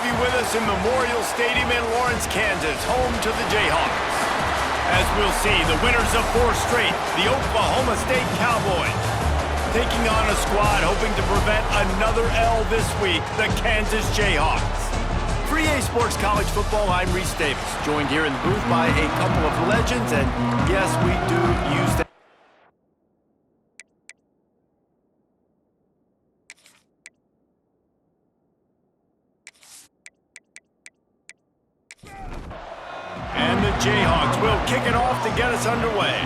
have you with us in Memorial Stadium in Lawrence, Kansas, home to the Jayhawks. As we'll see, the winners of 4 straight, the Oklahoma State Cowboys, taking on a squad hoping to prevent another L this week, the Kansas Jayhawks. For EA Sports College Football, I'm Reese Davis, joined here in the booth by a couple of legends, and yes, we do use that. And the Jayhawks will kick it off to get us underway.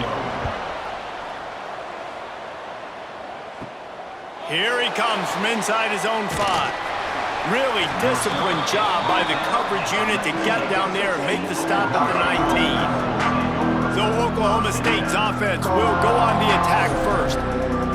Here he comes from inside his own 5. Really disciplined job by the coverage unit to get down there and make the stop at the 19. So Oklahoma State's offense will go on the attack first.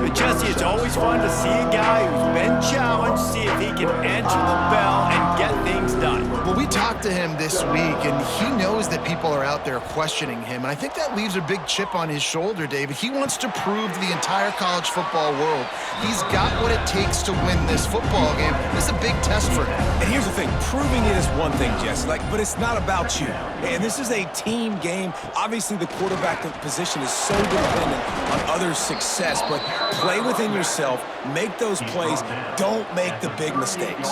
But Jesse, it's always fun to see a guy who's been challenged, see if he can answer the bell and get things done. Well, we talked to him this week, and he knows that people are out there questioning him. And I think that leaves a big chip on his shoulder, David. He wants to prove to the entire college football world he's got what it takes to win this football game. This is a big test for him. And here's the thing, proving it is one thing, Jesse, but it's not about you. And this is a team game. Obviously, the quarterback position is so dependent on others' success, but play within yourself, make those plays, don't make the big mistakes.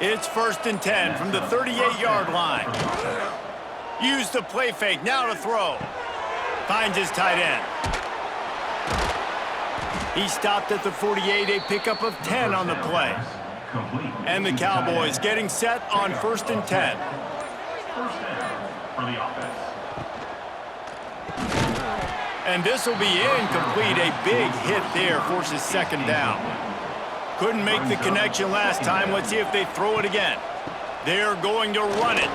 It's 1st and 10 from the 38-yard line. Use the play fake, now to throw. Finds his tight end. He stopped at the 48, a pickup of 10 on the play. And the Cowboys getting set on 1st and 10. And this will be incomplete. A big hit there forces 2nd down. Couldn't make the connection last time. Let's see if they throw it again. They're going to run it.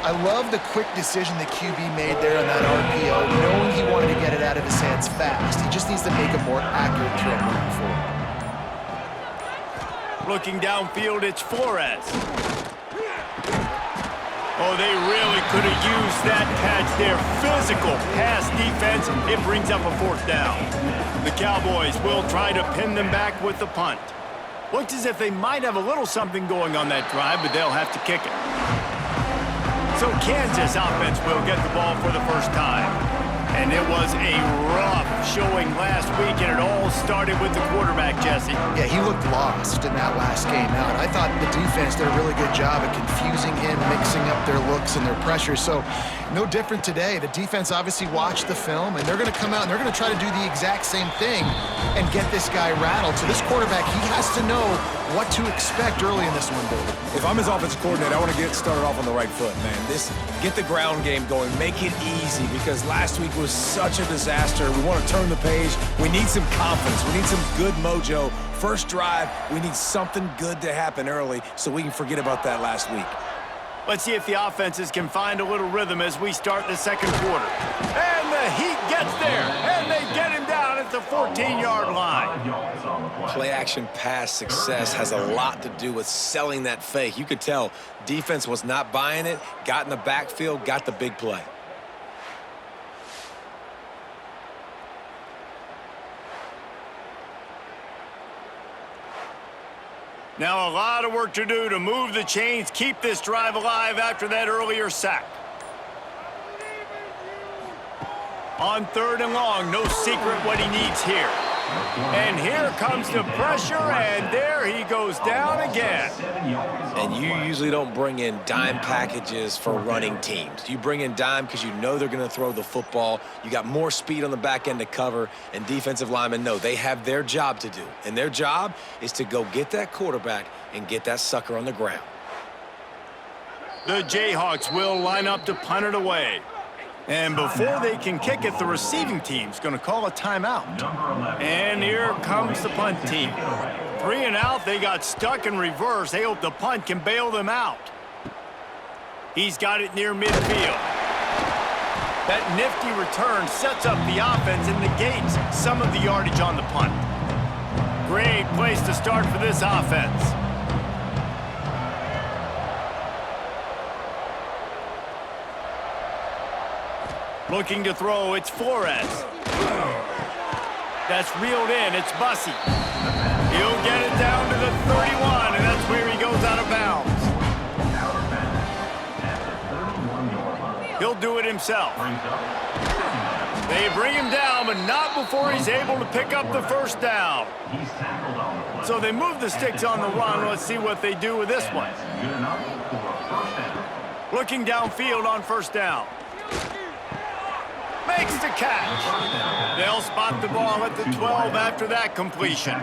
I love the quick decision the QB made there on that RPO, knowing he wanted to get it out of his hands fast. He just needs to make a more accurate throw moving forward. Looking downfield, it's Flores. Oh, they really could have used that catch there. Physical pass defense. It brings up a 4th down. The Cowboys will try to pin them back with the punt. Looks as if they might have a little something going on that drive, but they'll have to kick it. So Kansas offense will get the ball for the first time. And it was a rough showing last week, and it all started with the quarterback, Jesse. Yeah, he looked lost in that last game out. I thought the defense did a really good job of confusing him, mixing up their looks and their pressure. So no different today. The defense obviously watched the film, and they're going to come out and they're going to try to do the exact same thing and get this guy rattled. So this quarterback, he has to know what to expect early in this one, David. If I'm his offensive coordinator, I want to get started off on the right foot, man. Get the ground game going, make it easy, because last week was such a disaster. We want to turn the page. We need some confidence. We need some good mojo. First drive, we need something good to happen early so we can forget about that last week. Let's see if the offenses can find a little rhythm as we start the 2nd quarter. And the Heat gets there, and they get him down at the 14-yard line. Play-action pass success has a lot to do with selling that fake. You could tell defense was not buying it, got in the backfield, got the big play. Now a lot of work to do to move the chains, keep this drive alive after that earlier sack. On 3rd and long, no secret what he needs here. And here comes the pressure, and there he goes down again. And you usually don't bring in dime packages for running teams. You bring in dime because you know they're going to throw the football. You got more speed on the back end to cover, and defensive linemen know they have their job to do. And their job is to go get that quarterback and get that sucker on the ground. The Jayhawks will line up to punt it away. And before they can kick it, the receiving team's going to call a timeout. And here comes the punt team. 3 and out, they got stuck in reverse. They hope the punt can bail them out. He's got it near midfield. That nifty return sets up the offense and negates some of the yardage on the punt. Great place to start for this offense. Looking to throw, it's Flores. That's reeled in, it's Bussey. He'll get it down to the 31, and that's where he goes out of bounds. do it himself. They bring him down, but not before he's able to pick up the first down. So they move the sticks on the run. Let's see what they do with this one. Looking downfield on first down. Makes the catch. They'll spot the ball at the 12 after that completion.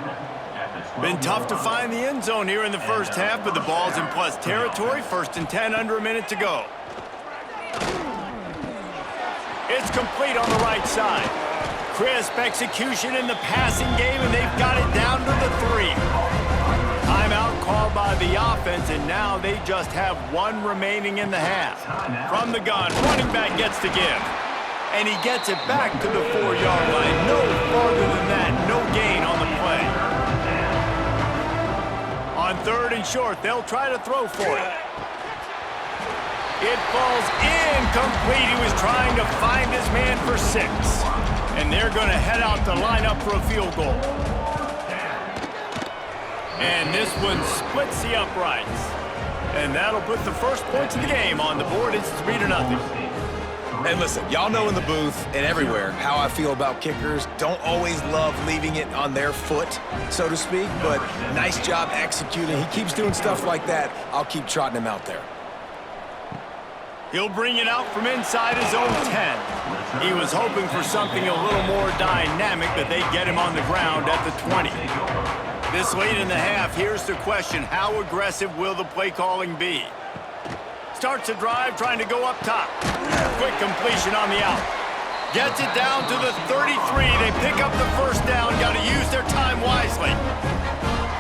Been tough to find the end zone here in the first half, but the ball's in plus territory. 1st and 10, under a minute to go. It's complete on the right side. Crisp execution in the passing game, and they've got it down to the 3. Timeout called by the offense, and now they just have 1 remaining in the half. From the gun, running back gets the give. And he gets it back to the 4-yard line. No farther than that, no gain on the play. On 3rd and short, they'll try to throw for it. It falls incomplete. He was trying to find his man for 6. And they're going to head out to line up for a field goal. And this one splits the uprights. And that'll put the first points of the game on the board. It's 3-0. And listen, y'all know in the booth and everywhere how I feel about kickers. Don't always love leaving it on their foot, so to speak, but nice job executing. He keeps doing stuff like that. I'll keep trotting him out there. He'll bring it out from inside his own 10. He was hoping for something a little more dynamic, but they get him on the ground at the 20. This late in the half, here's the question. How aggressive will the play calling be? Starts a drive trying to go up top. Quick completion on the out. Gets it down to the 33. They pick up the first down. Got to use their time wisely.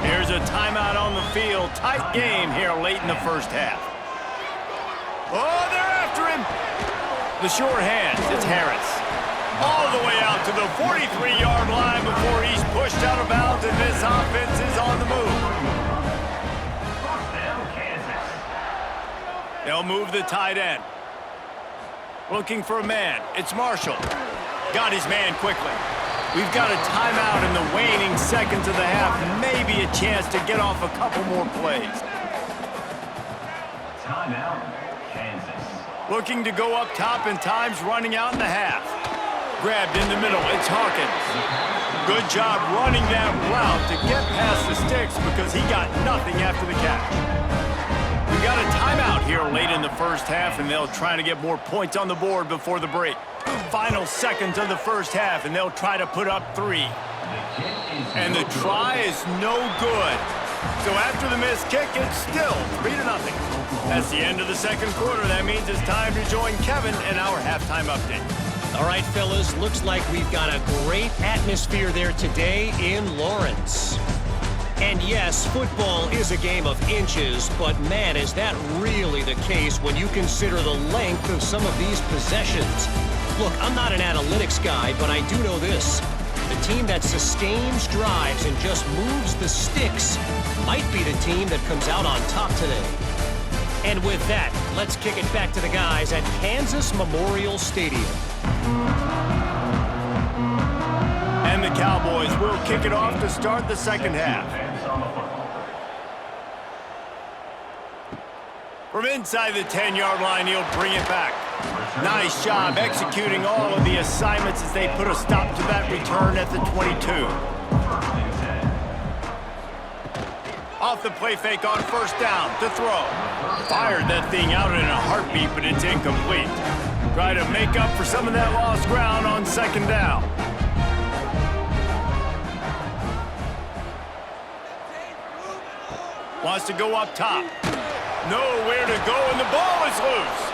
Here's a timeout on the field. Tight game here late in the first half. Oh, they're after him. The short hands. It's Harris. All the way out to the 43-yard line before he's pushed out of bounds, and this offense is on the move. They'll move the tight end. Looking for a man. It's Marshall. Got his man quickly. We've got a timeout in the waning seconds of the half. Maybe a chance to get off a couple more plays. Timeout, Kansas. Looking to go up top, and time's running out in the half. Grabbed in the middle. It's Hawkins. Good job running that route to get past the sticks because he got nothing after the catch. We got a timeout here late in the first half, and they'll try to get more points on the board before the break. Final seconds of the first half, and they'll try to put up 3. And the try is no good. So after the missed kick, it's still 3-0. That's the end of the second quarter. That means it's time to join Kevin in our halftime update. All right, fellas, looks like we've got a great atmosphere there today in Lawrence. And yes, football is a game of inches, but man, is that really the case when you consider the length of some of these possessions. Look, I'm not an analytics guy, but I do know this. The team that sustains drives and just moves the sticks might be the team that comes out on top today. And with that, let's kick it back to the guys at Kansas Memorial Stadium. And the Cowboys will kick it off to start the second half. From inside the 10-yard line, he'll bring it back. Nice job executing all of the assignments as they put a stop to that return at the 22. Off the play fake on first down to throw. Fired that thing out in a heartbeat, but it's incomplete. Try to make up for some of that lost ground on second down. Wants to go up top. Nowhere to go, and the ball is loose.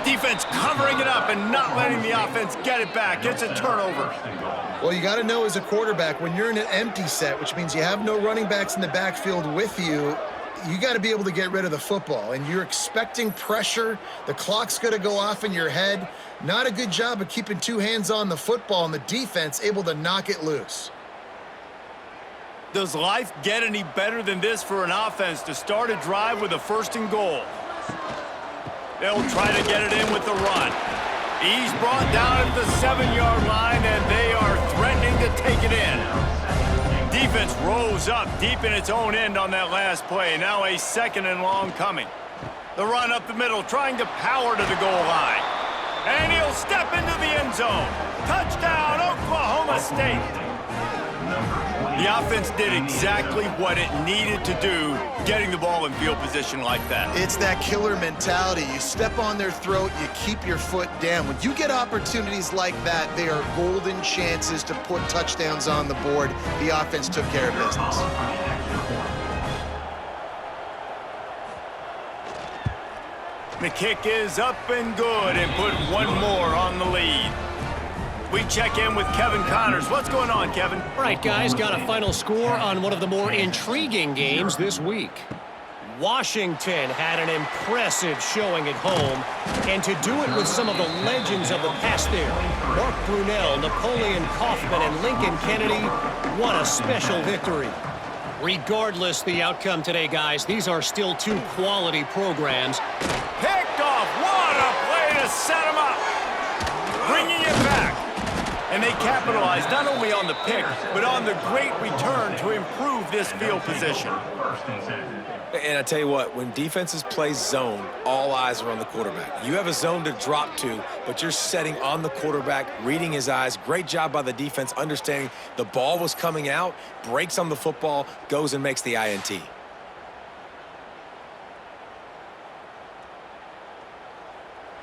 Defense covering it up and not letting the offense get it back. It's a turnover. Well, you got to know as a quarterback, when you're in an empty set, which means you have no running backs in the backfield with you, you got to be able to get rid of the football. And you're expecting pressure. The clock's going to go off in your head. Not a good job of keeping 2 hands on the football, and the defense able to knock it loose. Does life get any better than this for an offense to start a drive with a 1st and goal? They'll try to get it in with the run. He's brought down at the 7-yard line, and they are threatening to take it in. Defense rose up deep in its own end on that last play. Now a 2nd and long coming. The run up the middle, trying to power to the goal line. And he'll step into the end zone. Touchdown, Oklahoma State. The offense did exactly what it needed to do, getting the ball in field position like that. It's that killer mentality. You step on their throat, you keep your foot down. When you get opportunities like that, they are golden chances to put touchdowns on the board. The offense took care of business. The kick is up and good and put one more on the lead. We check in with Kevin Connors. What's going on, Kevin? All right, guys, got a final score on one of the more intriguing games this week. Washington had an impressive showing at home, and to do it with some of the legends of the past there, Mark Brunell, Napoleon Kaufman, and Lincoln Kennedy, won a special victory. Regardless the outcome today, guys, these are still two quality programs. Picked off. What a play to set him up. Bringing it back. And they capitalized not only on the pick, but on the great return to improve this field position. And I tell you what, when defenses play zone, all eyes are on the quarterback. You have a zone to drop to, but you're setting on the quarterback, reading his eyes. Great job by the defense, understanding the ball was coming out, breaks on the football, goes and makes the INT.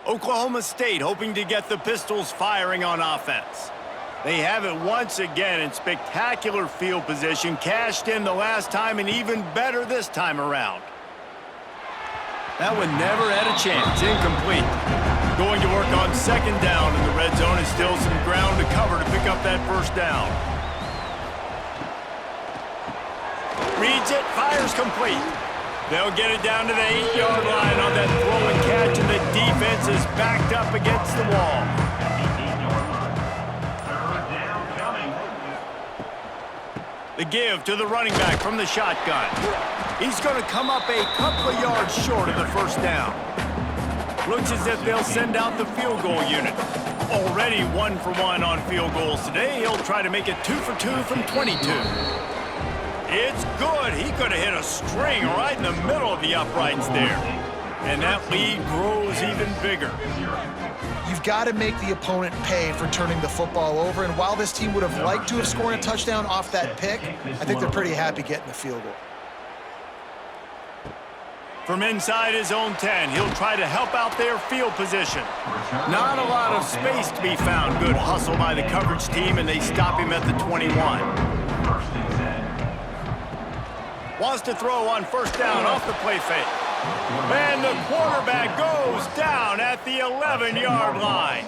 Oklahoma State hoping to get the Pistols firing on offense. They have it once again in spectacular field position, cashed in the last time and even better this time around. That one never had a chance, incomplete. Going to work on second down in the red zone is still some ground to cover to pick up that first down. Reads it, fires complete. They'll get it down to the 8-yard line on that throw and catch, and the defense is backed up against the wall. The give to the running back from the shotgun. He's going to come up a couple of yards short of the first down. Looks as if they'll send out the field goal unit. Already 1 for 1 on field goals today. He'll try to make it 2 for 2 from 22. It's good. He could have hit a string right in the middle of the uprights there. And that lead grows even bigger. You've got to make the opponent pay for turning the football over, and while this team would have liked to have scored a touchdown off that pick, I think they're pretty happy getting the field goal. From inside his own 10, he'll try to help out their field position. Not a lot of space to be found. Good hustle by the coverage team, and they stop him at the 21. Wants to throw on first down off the play fake. And the quarterback goes down at the 11-yard line.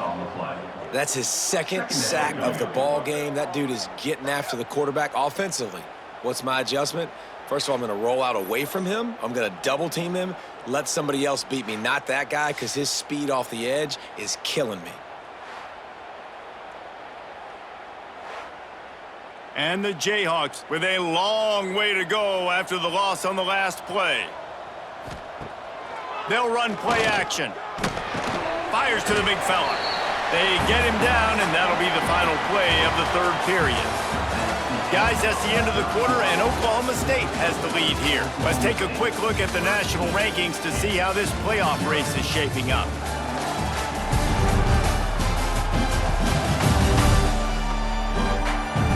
That's his second sack of the ball game. That dude is getting after the quarterback offensively. What's my adjustment? First of all, I'm going to roll out away from him. I'm going to double team him, let somebody else beat me, not that guy, because his speed off the edge is killing me. And the Jayhawks with a long way to go after the loss on the last play. They'll run play action. Fires to the big fella. They get him down, and that'll be the final play of the third period. Guys, that's the end of the quarter, and Oklahoma State has the lead here. Let's take a quick look at the national rankings to see how this playoff race is shaping up.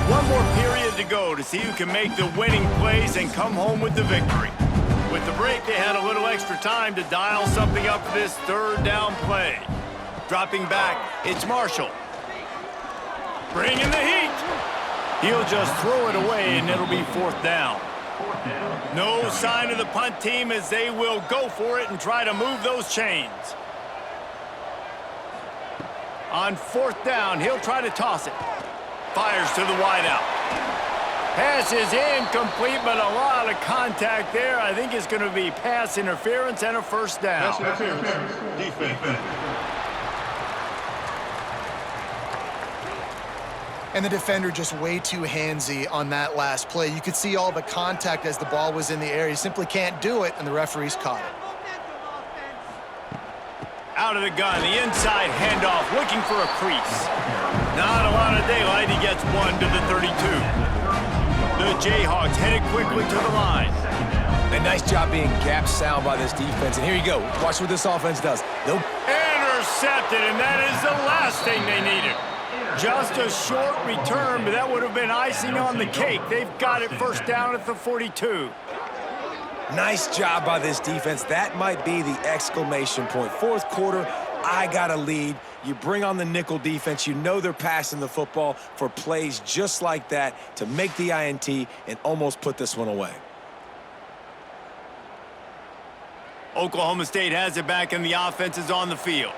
One more period to go to see who can make the winning plays and come home with the victory. With the break, they had a little extra time to dial something up for this third down play. Dropping back, it's Marshall. Bringing the heat. He'll just throw it away, and it'll be fourth down. No sign of the punt team as they will go for it and try to move those chains. On fourth down, he'll try to toss it. Fires to the wideout. Pass is incomplete, but a lot of contact there. I think it's going to be pass interference and a first down. Pass interference. Defense. And the defender just way too handsy on that last play. You could see all the contact as the ball was in the air. He simply can't do it, and the referees caught it. Out of the gun, the inside handoff, looking for a crease. Not a lot of daylight. He gets one to the 32. The Jayhawks headed quickly to the line. And nice job being gap sound by this defense. And here you go. Watch what this offense does. They'll Intercepted, and that is the last thing they needed. Just a short return, but that would have been icing on the cake. They've got it first down at the 42. Nice job by this defense. That might be the exclamation point. Fourth quarter, I got a lead. You bring on the nickel defense. You know they're passing the football for plays just like that to make the INT and almost put this one away. Oklahoma State has it back, and the offense is on the field.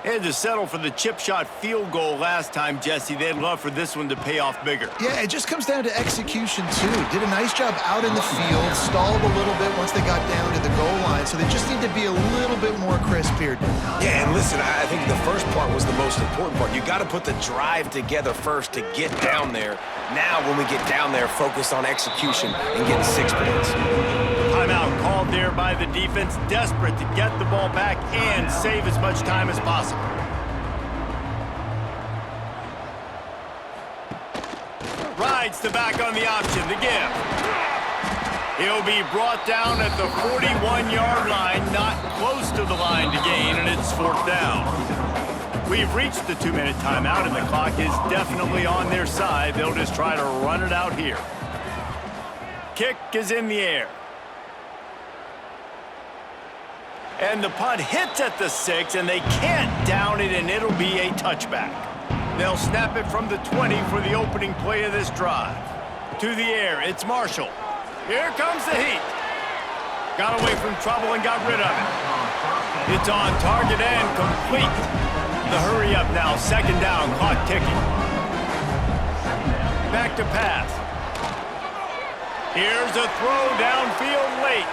They had to settle for the chip shot field goal last time, Jesse. They'd love for this one to pay off bigger. Yeah, it just comes down to execution, too. Did a nice job out in the field, stalled a little bit once they got down to the goal line, so they just need to be a little bit more crisp here. Yeah, and listen, I think the first part was the most important part. You got to put the drive together first to get down there. Now, when we get down there, focus on execution and getting 6 points. Timeout called there by the defense, desperate to get the ball back and save as much time as possible. Rides the back on the option, the give. He'll be brought down at the 41-yard line, not close to the line to gain, and it's fourth down. We've reached the 2-minute timeout, and the clock is definitely on their side. They'll just try to run it out here. Kick is in the air. And the punt hits at the 6, and they can't down it, and it'll be a touchback. They'll snap it from the 20 for the opening play of this drive. To the air, it's Marshall. Here comes the heat. Got away from trouble and got rid of it. It's on target and complete. The hurry up now, second down, clock ticking. Back to pass. Here's a throw downfield late.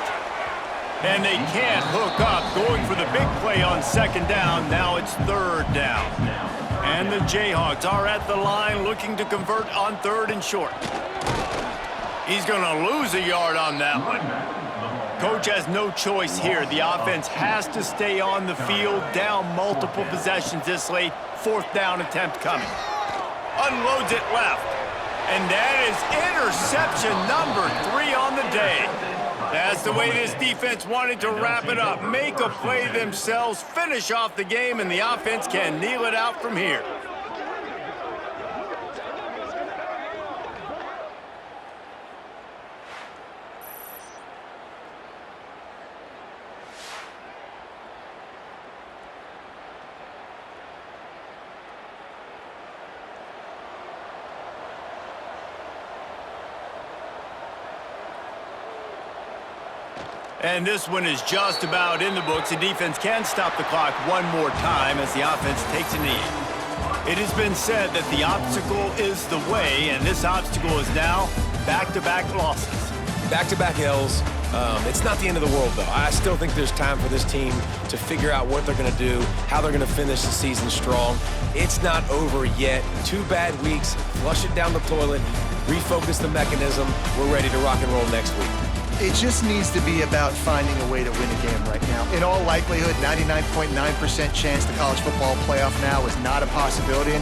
And they can't hook up, going for the big play on second down. Now it's third down. And the Jayhawks are at the line looking to convert on third and short. He's going to lose a yard on that one. Coach has no choice here. The offense has to stay on the field, down multiple possessions this late. Fourth down attempt coming. Unloads it left. And that is interception number 3 on the day. That's the way this defense wanted to wrap it up. Make a play themselves, finish off the game, and the offense can kneel it out from here. And this one is just about in the books. The defense can stop the clock one more time as the offense takes a knee. It has been said that the obstacle is the way, and this obstacle is now back-to-back losses. Back-to-back L's. It's not the end of the world, though. I still think there's time for this team to figure out what they're going to do, how they're going to finish the season strong. It's not over yet. 2 bad weeks. Flush it down the toilet. Refocus the mechanism. We're ready to rock and roll next week. It just needs to be about finding a way to win a game right now. In all likelihood, 99.9% chance the college football playoff now is not a possibility anymore.